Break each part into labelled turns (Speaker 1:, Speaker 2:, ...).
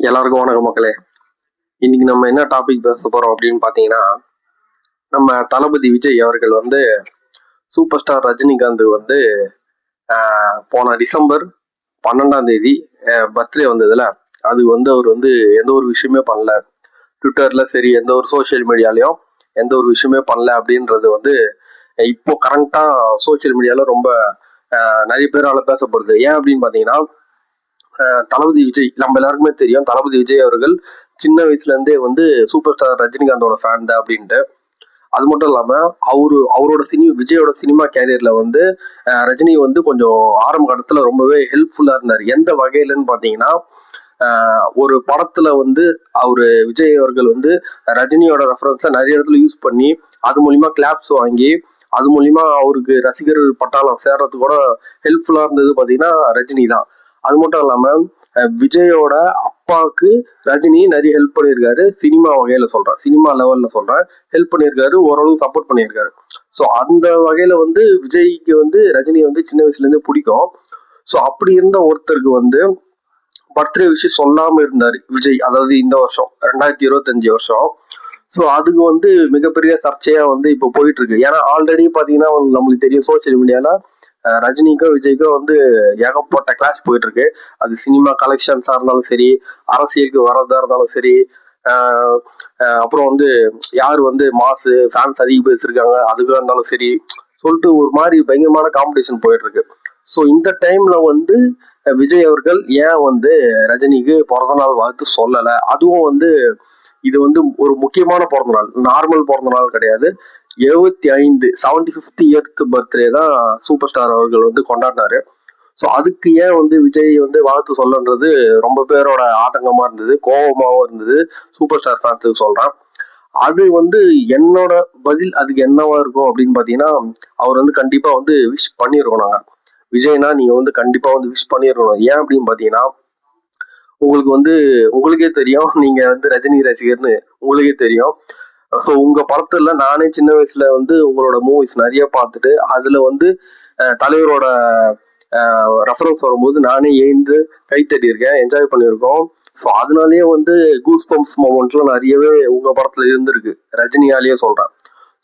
Speaker 1: எல்லாருக்கும் வணக்கம் மக்களே. இன்னைக்கு நம்ம என்ன டாபிக் பேச போறோம் அப்படின்னு பாத்தீங்கன்னா, நம்ம தளபதி விஜய் அவர்கள் வந்து சூப்பர் ஸ்டார் ரஜினிகாந்த் வந்து போன டிசம்பர் 12 பர்த்டே வந்ததுல அது வந்து அவர் வந்து எந்த ஒரு விஷயமே பண்ணல. ட்விட்டர்ல சரி, எந்த ஒரு சோசியல் மீடியாலையும் எந்த ஒரு விஷயமே பண்ணல அப்படின்றது வந்து இப்போ கரண்டா சோசியல் மீடியால ரொம்ப நிறைய பேரால பேசப்படுது. ஏன் அப்படின்னு பாத்தீங்கன்னா, தளபதி விஜய் நம்ம எல்லாருக்குமே தெரியும். தளபதி விஜய் அவர்கள் சின்ன வயசுல இருந்தே வந்து சூப்பர் ஸ்டார் ரஜினிகாந்தோட ஃபேன் தான் அப்படின்ட்டு. அது மட்டும் இல்லாம அவரோட விஜயோட சினிமா கேரியர்ல வந்து ரஜினி வந்து கொஞ்சம் ஆரம்ப காலத்துல ரொம்பவே ஹெல்ப்ஃபுல்லா இருந்தாரு. எந்த வகையிலன்னு பாத்தீங்கன்னா, ஒரு படத்துல வந்து விஜய் அவர்கள் வந்து ரஜினியோட ரெஃபரன்ஸை நிறைய இடத்துல யூஸ் பண்ணி அது மூலியமா கிளாப்ஸ் வாங்கி அது மூலியமா அவருக்கு ரசிகர்கள் பட்டாளம் சேர்றதுக்கு கூட ஹெல்ப்ஃபுல்லா இருந்தது பாத்தீங்கன்னா ரஜினி தான். அது மட்டும் இல்லாம விஜயோட அப்பாவுக்கு ரஜினி நிறைய ஹெல்ப் பண்ணியிருக்காரு. சினிமா வகையில சொல்றேன், சினிமா லெவல்ல சொல்றேன், ஹெல்ப் பண்ணியிருக்காரு, ஓரளவு சப்போர்ட் பண்ணியிருக்காரு. ஸோ அந்த வகையில வந்து விஜய்க்கு வந்து ரஜினி வந்து சின்ன வயசுல இருந்தே பிடிக்கும். ஸோ அப்படி இருந்த ஒருத்தருக்கு வந்து பர்த்டே விஷயம் சொல்லாம இருந்தாரு விஜய். அதாவது இந்த வருஷம் 2025 வருஷம். ஸோ அதுக்கு வந்து மிகப்பெரிய சர்ச்சையா வந்து இப்போ போயிட்டு இருக்கு. ஏன்னா ஆல்ரெடி பாத்தீங்கன்னா நம்மளுக்கு தெரியும், சோசியல் மீடியால ரஜினிக்கும் விஜய்க்கும் வந்து ஏகப்பட்ட கிளாஸ் போயிட்டு இருக்கு. அது சினிமா கலெக்ஷன்ஸா இருந்தாலும் சரி, அரசியலுக்கு வர்றதா இருந்தாலும் சரி, அப்புறம் வந்து யாரு வந்து மாசு ஃபேன்ஸ் அதிக பேர் இருக்காங்க அதுக்காக இருந்தாலும் சரி சொல்லிட்டு ஒரு மாதிரி பயங்கரமான காம்படிஷன் போயிட்டு இருக்கு. ஸோ இந்த டைம்ல வந்து விஜய் அவர்கள் ஏன் வந்து ரஜினிக்கு பிறந்த நாள் வாழ்த்து சொல்லல? அதுவும் வந்து இது வந்து ஒரு முக்கியமான பிறந்த நாள், நார்மல் பிறந்த நாள் கிடையாது. 75th பர்த்டே தான் சூப்பர் ஸ்டார் அவர்கள் வந்து கொண்டாடினாரு. ஸோ அதுக்கு ஏன் வந்து விஜய் வந்து வாழ்த்து சொல்லன்றது ரொம்ப பேரோட ஆதங்கமா இருந்தது, கோபமாவும் இருந்தது. சூப்பர் ஸ்டார் ஃபேன்ஸுக்கு சொல்றேன். அது வந்து என்னோட பதில் அதுக்கு என்னவா இருக்கும் அப்படின்னு பாத்தீங்கன்னா, அவர் வந்து கண்டிப்பா வந்து விஷ் பண்ணிருக்கோம். நாங்க விஜய்னா நீங்க வந்து கண்டிப்பா வந்து விஷ் பண்ணிருக்கணும். ஏன் அப்படின்னு பாத்தீங்கன்னா, உங்களுக்கு வந்து உங்களுக்கே தெரியும், நீங்க வந்து ரஜினி ரசிகர்னு உங்களுக்கே தெரியும். ஸோ உங்க படத்துல நானே சின்ன வயசுல வந்து உங்களோட மூவிஸ் நிறைய பார்த்துட்டு அதுல வந்து தலைவரோட ரெஃபரன்ஸ் வரும்போது நானே எழுந்து கை தட்டியிருக்கேன், என்ஜாய் பண்ணியிருக்கோம். ஸோ அதனாலேயே வந்து கூஸ் பம்ப்ஸ் மொமெண்ட்லாம் நிறையவே உங்க படத்துல இருந்திருக்கு, ரஜினியாலேயே சொல்றேன்.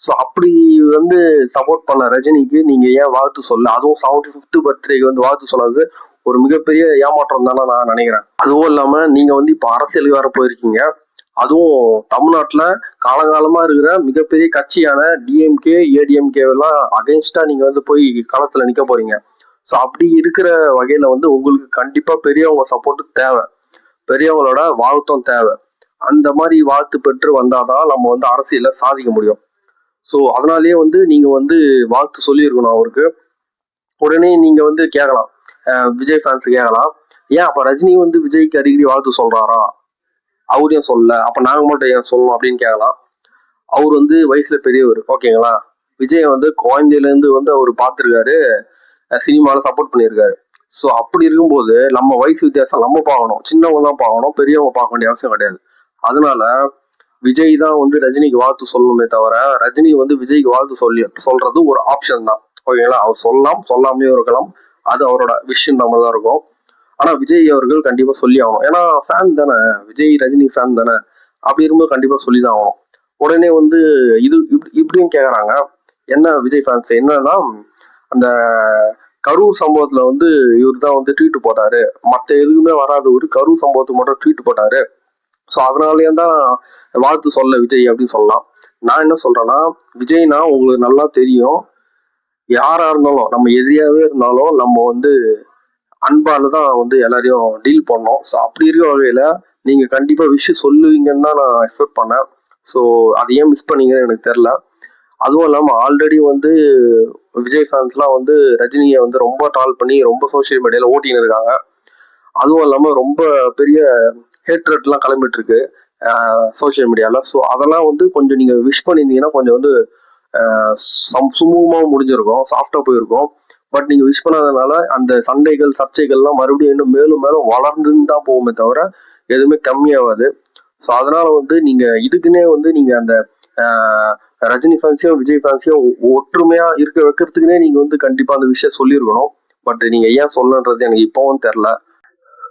Speaker 1: ஸோ அப்படி வந்து சப்போர்ட் பண்ண ரஜினிக்கு நீங்க ஏன் வாழ்த்து சொல்ல? அதுவும் 75th பர்த்டேக்கு வந்து வாழ்த்து சொல்லாது ஒரு மிகப்பெரிய ஏமாற்றம் தானே நான் நினைக்கிறேன். அதுவும் இல்லாம நீங்க வந்து இப்ப அரசியலுக்கு வர போயிருக்கீங்க. அதுவும் தமிழ்நாட்டுல காலங்காலமா இருக்கிற மிகப்பெரிய கட்சியான டிஎம்கே, ஏடிஎம்கே எல்லாம் அகைன்ஸ்டா நீங்க வந்து போய் களத்துல நிக்க போறீங்க. ஸோ அப்படி இருக்கிற வகையில வந்து உங்களுக்கு கண்டிப்பா பெரியவங்க சப்போர்ட் தேவை, பெரியவங்களோட வாழ்த்தும் தேவை. அந்த மாதிரி வாழ்த்து பெற்று வந்தாதான் நம்ம வந்து அரசியல சாதிக்க முடியும். ஸோ அதனாலேயே வந்து நீங்க வந்து வாழ்த்து சொல்லியிருக்கணும் அவருக்கு. உடனே நீங்க வந்து கேட்கலாம், விஜய் ஃபேன்ஸ் கேட்கலாம், ஏன் அப்ப ரஜினி வந்து விஜய்க்கு அடிக்கடி வாழ்த்து சொல்றாரா, அவரையும் சொல்ல, அப்ப நாங்க மட்டும் ஏன் சொல்லணும் அப்படின்னு கேட்கலாம். அவர் வந்து வயசுல பெரியவர், ஓகேங்களா. விஜய் வந்து குழந்தையில இருந்து வந்து அவர் பார்த்திருக்காரு, சினிமால சப்போர்ட் பண்ணியிருக்காரு. ஸோ அப்படி இருக்கும்போது நம்ம வயசு வித்தியாசம் நம்ம பார்க்கணும், சின்னவங்க தான் பார்க்கணும், பெரியவங்க பார்க்க வேண்டிய அவசியம் கிடையாது. அதனால விஜய் தான் வந்து ரஜினிக்கு வாழ்த்து சொல்லணுமே தவிர ரஜினி வந்து விஜய்க்கு வாழ்த்து சொல்றது ஒரு ஆப்ஷன் தான், ஓகேங்களா. அவர் சொல்லலாம், சொல்லாமே இருக்கலாம், அது அவரோட விஷயம் நம்ம தான் இருக்கும். ஆனா விஜய் அவர்கள் கண்டிப்பா சொல்லி ஆகணும், ஏன்னா ஃபேன் தானே, விஜய் ரஜினி ஃபேன் தானே. அப்படி இருக்கும்போது கண்டிப்பா சொல்லிதான் ஆகணும். உடனே வந்து இது இப்படியும் கேக்குறாங்க, என்ன விஜய் ஃபேன்ஸ் என்னன்னா, அந்த கரூர் சம்பவத்துல வந்து இவர் தான் வந்து ட்வீட் போட்டாரு, மத்த எதுக்குமே வராது ஒரு கரூர் சம்பவத்துக்கு மட்டும் ட்வீட் போட்டாரு. ஸோ அதனாலேயே தான் வாழ்த்து சொல்ல விஜய் அப்படின்னு சொல்லலாம். நான் என்ன சொல்றேன்னா, விஜய்னா உங்களுக்கு நல்லா தெரியும், யாரா இருந்தாலும் நம்ம எதிரியாவே இருந்தாலும் நம்ம வந்து அன்பால தான் வந்து எல்லாரையும் டீல் பண்ணோம். ஸோ அப்படி இருக்க வகையில நீங்க கண்டிப்பா விஷயம் சொல்லுவீங்கன்னு தான் நான் எக்ஸ்பெக்ட் பண்ணேன். ஸோ அதை ஏன் மிஸ் பண்ணீங்கன்னு எனக்கு தெரியல. அதுவும் இல்லாம ஆல்ரெடி வந்து விஜய் ஃபேன்ஸ்லாம் வந்து ரஜினியை வந்து ரொம்ப ட்ரால் பண்ணி ரொம்ப சோசியல் மீடியால ஓட்டின்னு இருக்காங்க. அதுவும் இல்லாம ரொம்ப பெரிய ஹேட்ரட்லாம் கிளம்பிட்டு இருக்கு சோசியல் மீடியால. ஸோ அதெல்லாம் வந்து கொஞ்சம் நீங்க விஷ் பண்ணியிருந்தீங்கன்னா கொஞ்சம் வந்து சுமூகமா முடிஞ்சிருக்கும், சாஃப்டா போயிருக்கும். பட் நீங்க விஷ் பண்ணாதனால அந்த சண்டைகள் சர்ச்சைகள்லாம் மறுபடியும் இன்னும் மேலும் மேலும் வளர்ந்துன்னு தான் போகுமே தவிர எதுவுமே கம்மியாகாது. ஸோ அதனால வந்து நீங்க இதுக்குன்னே வந்து நீங்க அந்த ரஜினி ஃபேன்ஸையும் விஜய் ஃபேன்ஸையும் ஒற்றுமையா இருக்க வைக்கிறதுக்குன்னே நீங்க வந்து கண்டிப்பா அந்த விஷயம் சொல்லியிருக்கணும். பட் நீங்க ஏன் சொல்லன்றது எனக்கு இப்பவும் தெரியல.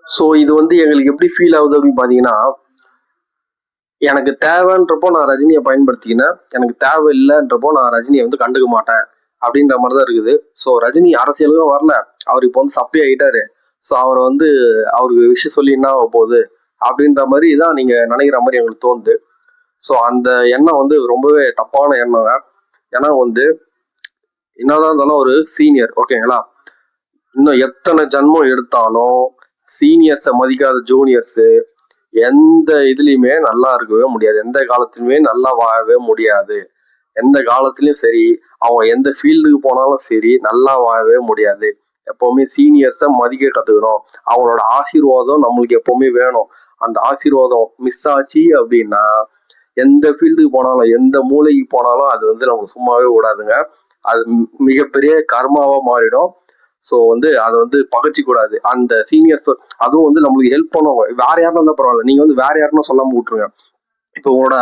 Speaker 1: ஸோ இது வந்து எங்களுக்கு எப்படி ஃபீல் ஆகுது அப்படின்னு பார்த்தீங்கன்னா, எனக்கு தேவைன்றப்போ நான் ரஜினியை பயன்படுத்திக்கினேன், எனக்கு தேவை இல்லைன்றப்போ நான் ரஜினியை வந்து கண்டுக்க மாட்டேன் அப்படின்ற மாதிரி தான் இருக்குது. ஸோ ரஜினி அரசியலுக்கும் வரல, அவர் இப்போ வந்து சப்பி ஆகிட்டாரு. ஸோ அவரை வந்து அவருக்கு விஷயம் சொல்லி என்ன ஆக போகுது அப்படின்ற மாதிரி தான் நீங்க நினைக்கிற மாதிரி எங்களுக்கு தோணுது. ஸோ அந்த எண்ணம் வந்து ரொம்பவே தப்பான எண்ணங்க. ஏன்னா வந்து என்னதான் இருந்தாலும் ஒரு சீனியர், ஓகேங்களா? இன்னும் எத்தனை ஜன்மம் எடுத்தாலும் சீனியர்ஸை மதிக்காத ஜூனியர்ஸ் எந்த இதுலயுமே நல்லா இருக்கவே முடியாது, எந்த காலத்திலுமே நல்லா வாழவே முடியாது. எந்த காலத்திலயும் சரி, அவங்க எந்த ஃபீல்டுக்கு போனாலும் சரி நல்லா வாழவே முடியாது. எப்பவுமே சீனியர்ஸை மதிக்க கத்துக்கணும். அவங்களோட ஆசீர்வாதம் நம்மளுக்கு எப்பவுமே வேணும். அந்த ஆசீர்வாதம் மிஸ் ஆச்சு அப்படின்னா எந்த ஃபீல்டுக்கு போனாலும் எந்த மூலைக்கு போனாலும் அது வந்து நமக்கு சும்மாவே விடாதுங்க. அது மிகப்பெரிய கர்மாவா மாறிடும். ஸோ வந்து அதை வந்து பகச்சு கூடாது. அந்த சீனியர்ஸ் அதுவும் வந்து நம்மளுக்கு ஹெல்ப் பண்ணுவாங்க. வேற யாருன்னா இருந்தா பரவாயில்ல, நீங்க வந்து வேற யாருன்னா சொல்லாம விட்டுருங்க. இப்போ உங்களோட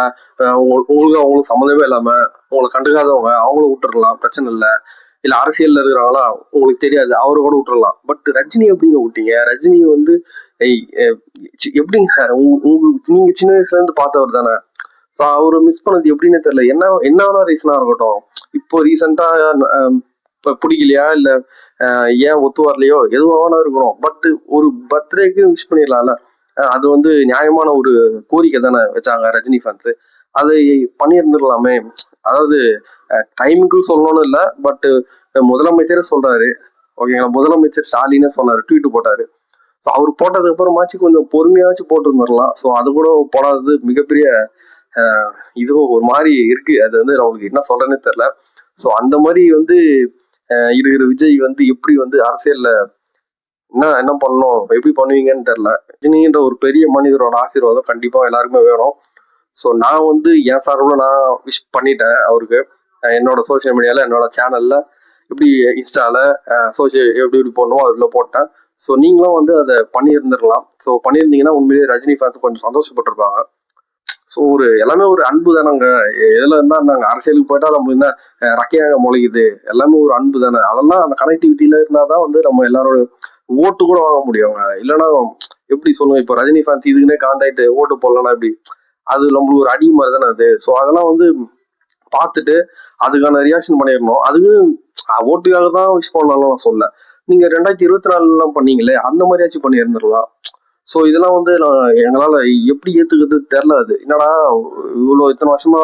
Speaker 1: உங்களுக்கு அவங்களுக்கு சம்மந்தமே இல்லாம உங்களை கண்டுக்காதவங்க அவங்கள விட்டுறலாம், பிரச்சனை இல்லை. இல்ல அரசியல்ல இருக்கிறாங்களா உங்களுக்கு தெரியாது, அவரை கூட விட்டுறலாம். பட் ரஜினி எப்படிங்க விட்டீங்க? ரஜினி வந்து எப்படிங்க நீங்க சின்ன வயசுல இருந்து பார்த்தவர் தானே. அவரு மிஸ் பண்ணது எப்படின்னு தெரியல. என்ன ரீசனா இருக்கட்டும், இப்போ ரீசெண்டா பிடிக்கலையா இல்ல ஏன் ஒத்து வரலையோ எதுவான இருக்கணும், பட் ஒரு பர்த்டேக்கு விஷ் பண்ணிடலாம்ல. அது வந்து நியாயமான ஒரு கோரிக்கை தானே வச்சாங்க ரஜினி ஃபேன்ஸ். அதை பண்ணியிருந்துடலாமே. அதாவது டைமுக்கு சொல்லணும்னு இல்லை, பட் முதலமைச்சரே சொல்றாரு, ஓகேங்களா? முதலமைச்சர் ஸ்டாலினே சொன்னாரு, ட்வீட் போட்டாரு. ஸோ அவர் போட்டதுக்கு அப்புறமாச்சு கொஞ்சம் பொறுமையாச்சும் போட்டுருந்துடலாம். ஸோ அது கூட போடாதது மிகப்பெரிய இதுவும் ஒரு மாதிரி இருக்கு. அது வந்து நம்மளுக்கு என்ன சொல்றேன்னே தெரியல. ஸோ அந்த மாதிரி வந்து இருக்கிற விஜய் வந்து எப்படி வந்து அரசியல்ல என்ன பண்ணணும், எப்படி பண்ணுவீங்கன்னு தெரியல. ரஜினின்ற ஒரு பெரிய மனிதரோட ஆசீர்வாதம் கண்டிப்பா எல்லாருக்குமே வேணும். ஸோ நான் வந்து என் சார்பில் நான் விஷ் பண்ணிட்டேன் அவருக்கு. என்னோட சோசியல் மீடியால என்னோட சேனல்ல எப்படி இன்ஸ்டால எப்படி போடணுமோ அதுல போட்டேன். ஸோ நீங்களும் வந்து அதை பண்ணியிருந்துருக்கலாம். ஸோ பண்ணியிருந்தீங்கன்னா உண்மையிலேயே ரஜினி ஃபேன்ஸ் கொஞ்சம் சந்தோஷப்பட்டிருப்பாங்க. ஸோ ஒரு எல்லாமே ஒரு அன்பு தானேங்க. எதுல இருந்தா நாங்க அரசியலுக்கு போயிட்டா நம்ம என்ன ரக்கையாக முளைக்குது, எல்லாமே ஒரு அன்பு தானே. அதெல்லாம் அந்த கனெக்டிவிட்டியில இருந்தாதான் வந்து நம்ம எல்லாரோட ஓட்டு கூட வாங்க முடியுங்க. இல்லைன்னா எப்படி சொல்லுங்க, இப்போ ரஜினி ஃபேன்ஸ் இதுக்குன்னே காண்டாக்ட் ஓட்டு போடலன்னா எப்படி? அது நம்மளுக்கு ஒரு அடி மாதிரி தானே அது. ஸோ அதெல்லாம் வந்து பார்த்துட்டு அதுக்கான ரியாக்ஷன் பண்ணிடணும். அதுக்கு ஓட்டுக்காக தான் விஷ் பண்ணாலும் நான் சொல்ல. நீங்க 2024 பண்ணீங்களே அந்த மாதிரியாச்சும் பண்ணி இருந்துடலாம். ஸோ இதெல்லாம் வந்து எங்களால எப்படி ஏத்துக்கிறது தெரியல. அது என்னடா இவ்வளவு இத்தனை வருஷமா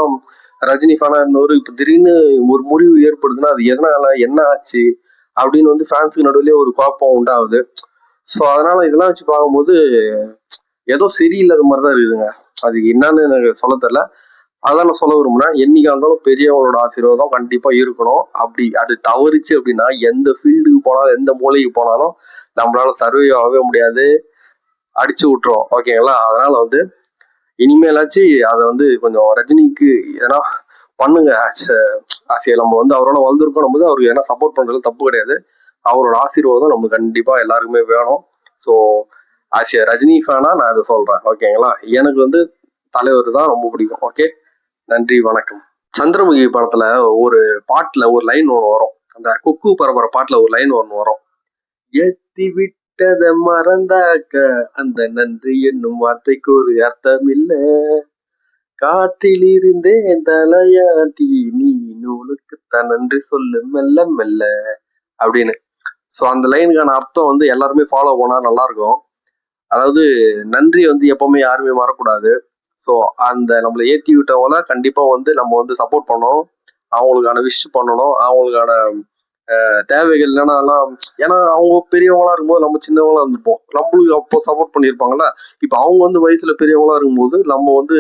Speaker 1: ரஜினி ஃபேனா இருந்தவர் இப்ப திடீர்னு ஒரு முறிவு ஏற்படுதுன்னா அது எதனால, என்ன ஆச்சு அப்படின்னு வந்து ஃபேன்ஸுக்கு நடுவுலயே ஒரு குழப்பம் உண்டாகுது. ஸோ அதனால இதெல்லாம் வச்சு பார்க்கும்போது ஏதோ சரியில்லாத மாதிரிதான் இருக்குதுங்க. அது என்னன்னு எனக்கு சொல்ல தெரியல. அதான் நான் சொல்ல விரும்புனேன், என்னைக்கா இருந்தாலும் பெரியவங்களோட ஆசீர்வாதம் கண்டிப்பா இருக்கணும். அப்படி அது தவறுச்சு அப்படின்னா எந்த ஃபீல்டுக்கு போனாலும் எந்த மூலைக்கு போனாலும் நம்மளால சர்வே ஆகவே முடியாது, அடிச்சு விட்டுரும். ஓகேங்களா? அதனால வந்து இனிமேலாச்சு அதை வந்து கொஞ்சம் ரஜினிக்கு ஏன்னா பண்ணுங்க. ஆசிய நம்ம வந்து அவரோட வளர்ந்துருக்கோம் போது அவருக்கு ஏன்னா சப்போர்ட் பண்றது தப்பு கிடையாது. அவரோட ஆசீர்வாதம் நமக்கு கண்டிப்பா எல்லாருக்குமே வேணும். ஸோ ஆசிய ரஜினி ஃபேனா நான் அதை சொல்றேன். ஓகேங்களா? எனக்கு வந்து தலைவர் தான் ரொம்ப பிடிக்கும். ஓகே, நன்றி, வணக்கம். சந்திரமுகி படத்துல ஒரு பாட்டுல ஒரு லைன் ஒன்று வரும். அந்த குக்கு பரபர பாட்டுல ஒரு லைன் ஒன்று வரும். ஏத்தி விட்டத மறந்தாக்க அந்த நன்றி என்னும் வார்த்தைக்கு ஒரு அர்த்தம் இல்ல, காற்றில் இருந்தேன் தலையாட்டி நீ நூலுக்குத்தான் நன்றி சொல்லு மெல்ல மெல்ல அப்படின்னு. ஸோ அந்த லைனுக்கான அர்த்தம் வந்து எல்லாருமே ஃபாலோ பண்ணா நல்லா இருக்கும். அதாவது நன்றி வந்து எப்பவுமே யாருமே மறக்கூடாது. ஸோ அந்த நம்மளை ஏற்றி விட்டவங்கள கண்டிப்பா வந்து நம்ம வந்து சப்போர்ட் பண்ணணும், அவங்களுக்கான விஷ் பண்ணணும், அவங்களுக்கான தேவைகள் என்னென்னலாம். ஏன்னா அவங்க பெரியவங்களா இருக்கும்போது நம்ம சின்னவங்களா இருந்திருப்போம், நம்மளுக்கு அப்போ சப்போர்ட் பண்ணியிருப்பாங்கல்ல. இப்போ அவங்க வந்து வயசுல பெரியவங்களா இருக்கும்போது நம்ம வந்து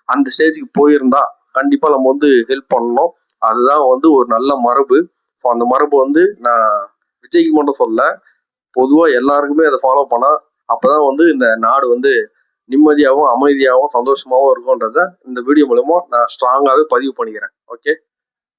Speaker 1: அந்த ஸ்டேஜுக்கு போயிருந்தா கண்டிப்பா நம்ம வந்து ஹெல்ப் பண்ணணும். அதுதான் வந்து ஒரு நல்ல மரபு. ஸோ அந்த மரபு வந்து நான் விஜய்க்கு மட்டும் சொல்ல, பொதுவா எல்லாருக்குமே அதை ஃபாலோ பண்ணா அப்பதான் வந்து இந்த நாடு வந்து நிம்மதியாகவும் அமைதியாகவும் சந்தோஷமாகவும் இருக்கும்ன்றத இந்த வீடியோ மூலமா நான் ஸ்ட்ராங்காகவே பதிவு பண்ணிக்கிறேன். ஓகே.